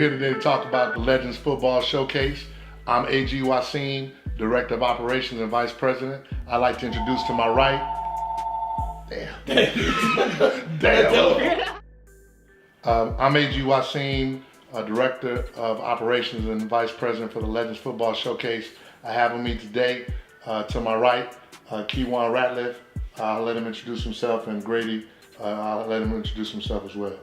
here today to talk about the Legends Football Showcase. I'm AG Waseem, Director of Operations and Vice President. I'd like to introduce to my right, I'm AG Waseem, Director of Operations and Vice President for the Legends Football Showcase. I have with me today, to my right, Keywan Ratliff. I'll let him introduce himself, and Grady, I'll let him introduce himself as well.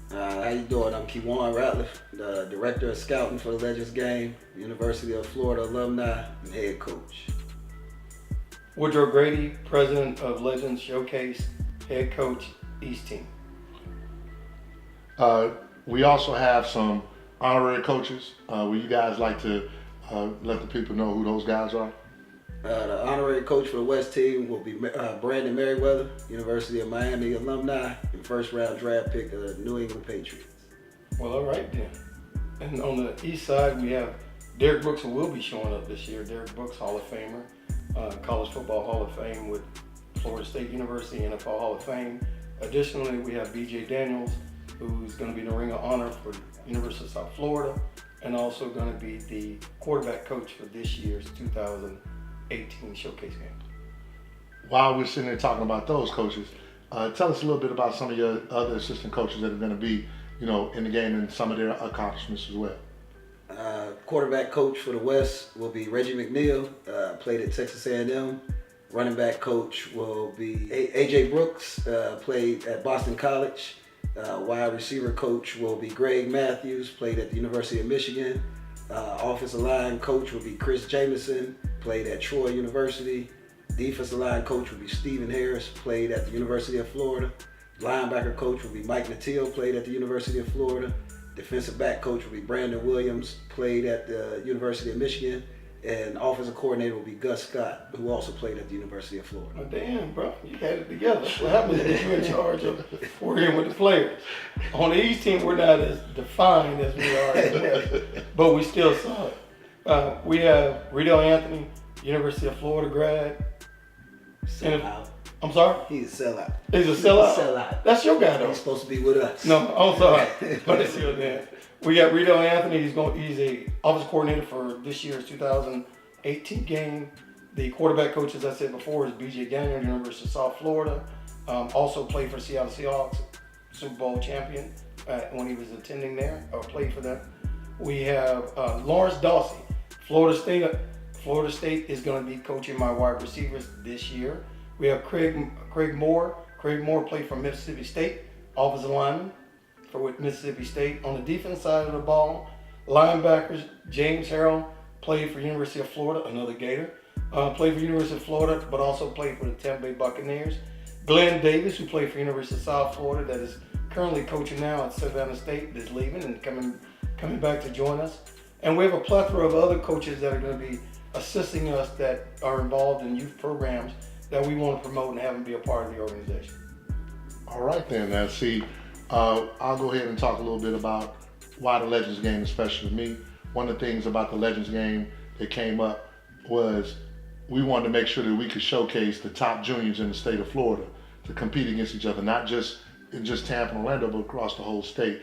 How you doing? I'm Keywan Ratliff, the Director of Scouting for the Legends Game, University of Florida alumni, and head coach. Woodrow Grady, President of Legends Showcase, head coach, East Team. We also have some honorary coaches. Would you guys like to let the people know who those guys are? The honorary coach for the West team will be Brandon Merriweather, University of Miami alumni, and first round draft pick of the New England Patriots. Well, all right then. And on the east side, we have Derek Brooks, who will be showing up this year. Derek Brooks, Hall of Famer, College Football Hall of Fame with Florida State University, NFL Hall of Fame. Additionally, we have BJ Daniels, who's going to be in the Ring of Honor for University of South Florida, and also going to be the quarterback coach for this year's 2018 Showcase game. While we're sitting there talking about those coaches, tell us a little bit about some of your other assistant coaches that are going to be, in the game and some of their accomplishments as well. Quarterback coach for the West will be Reggie McNeil, played at Texas A&M. Running back coach will be AJ Brooks, played at Boston College. Wide receiver coach will be Greg Matthews, played at the University of Michigan. Offensive line coach will be Chris Jamison, played at Troy University. Defensive line coach will be Stephen Harris, played at the University of Florida. Linebacker coach will be Mike Nattil, played at the University of Florida. Defensive back coach will be Brandon Williams, played at the University of Michigan. And offensive coordinator will be Gus Scott, who also played at the University of Florida. Oh, damn, bro, you had it together. What happens is you're in charge of working with the players. On the East team, we're not as defined as we are in the West, but we still solid. We have Riddell Anthony, University of Florida grad. Sellout. I'm sorry? He's a sellout. He's a sellout? He's a sellout. That's your guy, though. He's supposed to be with us. No, I'm sorry. But it's your man. We got Riddell Anthony. He's a offensive coordinator for this year's 2018 game. The quarterback coach, as I said before, is BJ Daniels, University of South Florida. Also played for Seattle Seahawks, Super Bowl champion when he was attending there, or played for them. We have Lawrence Dawsey, Florida State is going to be coaching my wide receivers this year. We have Craig Moore. Craig Moore played for Mississippi State, offensive lineman for Mississippi State. On the defense side of the ball, linebackers, James Harrell played for University of Florida, another Gator. Played for University of Florida, but also played for the Tampa Bay Buccaneers. Glenn Davis, who played for University of South Florida, that is currently coaching now at Savannah State, is leaving and coming back to join us. And we have a plethora of other coaches that are going to be assisting us that are involved in youth programs that we want to promote and have them be a part of the organization. All right then. Now, see, I'll go ahead and talk a little bit about why the Legends game is special to me. One of the things about the Legends game that came up was we wanted to make sure that we could showcase the top juniors in the state of Florida to compete against each other, not just in Tampa and Orlando, but across the whole state.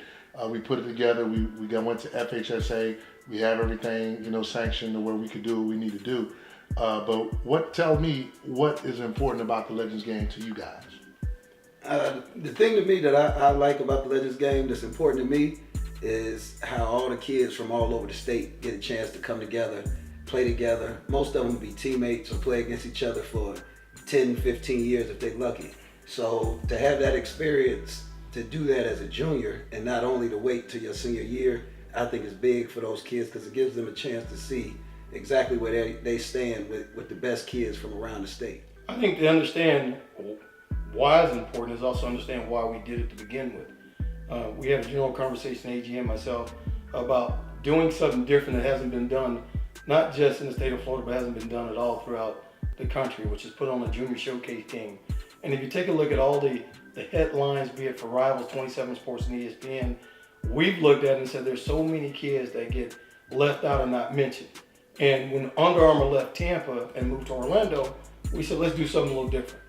We put it together. We went to FHSA. We have everything, sanctioned to where we could do what we need to do. But tell me what is important about the Legends game to you guys? The thing to me that I like about the Legends game that's important to me is how all the kids from all over the state get a chance to come together, play together. Most of them be teammates or play against each other for 10, 15 years if they're lucky. So to have that experience, to do that as a junior and not only to wait till your senior year, I think is big for those kids because it gives them a chance to see exactly where they stand with the best kids from around the state. I think to understand why it's important is also understand why we did it to begin with. We had a general conversation, AG and myself, about doing something different that hasn't been done, not just in the state of Florida, but hasn't been done at all throughout the country, which is put on a junior showcase team. And if you take a look at all the headlines, be it for Rivals, 27 Sports, and ESPN, we've looked at it and said there's so many kids that get left out and not mentioned. And when Under Armour left Tampa and moved to Orlando, we said, let's do something a little different.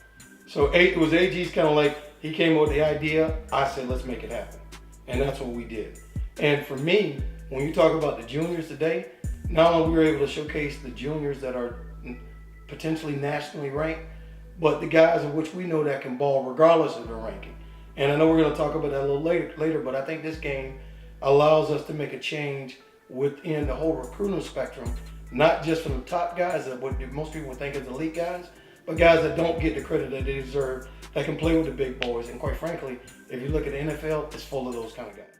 So it was AG's kind of like, he came up with the idea, I said, let's make it happen. And that's what we did. And for me, when you talk about the juniors today, not only we were able to showcase the juniors that are potentially nationally ranked, but the guys in which we know that can ball regardless of their ranking. And I know we're going to talk about that a little later, but I think this game allows us to make a change within the whole recruiting spectrum, not just from the top guys that what most people would think is elite guys, but guys that don't get the credit that they deserve, that can play with the big boys. And quite frankly, if you look at the NFL, it's full of those kind of guys.